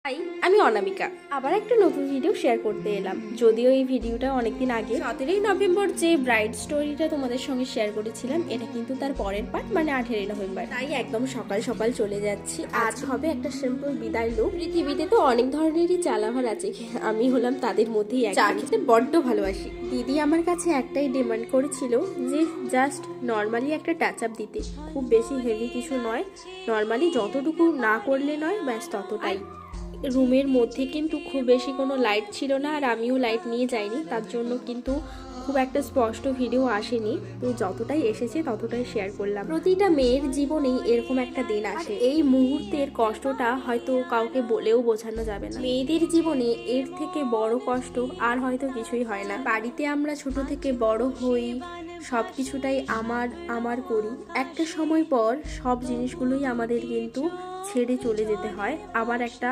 High, আমি অনামিকা আবার একটা নতুন ভিডিও শেয়ার করতে এলাম। যদিও এই ভিডিওটা অনেকদিন আগে 17ই নভেম্বর যে ব্রাইড স্টোরিটা তোমাদের সঙ্গে শেয়ার করেছিলাম, এটা কিন্তু তার পরের পার্ট, মানে 18ই নভেম্বর। তাই একদম সকাল সকাল চলে যাচ্ছি। আজ হবে একটা সিম্পল বিদায় লুক। পৃথিবীতে তো অনেক ধরনেরই চালাভার আছে, আমি হলাম তাদের মধ্যেই চা খেতে বড্ড ভালোবাসি। দিদি আমার কাছে একটাই ডিমান্ড করেছিল যে জাস্ট নর্মালি একটা টাচ আপ দিতে, খুব বেশি হেভি কিছু নয়, নর্মালি যতটুকু না করলে নয়, ব্যাস ততটাই। রুমের মধ্যে কিন্তু খুব বেশি কোনো লাইট ছিল না, আর আমিও লাইট নিয়ে যাইনি, তার জন্য কিন্তু খুব একটা স্পষ্ট ভিডিও আসেনি। তো যতটাই এসেছে ততটাই শেয়ার করলাম। প্রতিটা মেয়ের জীবনেই এরকম একটা দিন আসে, এই মুহূর্তের কষ্টটা হয়তো কাউকে বলেও বোঝানো যাবে না। মেয়েদের জীবনে এর থেকে বড় কষ্ট আর হয়তো কিছুই হয় না। বাড়িতে আমরা ছোট থেকে বড় হই, সব কিছুটাই আমার আমার করি, একটা সময় পর সব জিনিসগুলোই আমাদের কিন্তু ছেড়ে চলে যেতে হয়। আবার একটা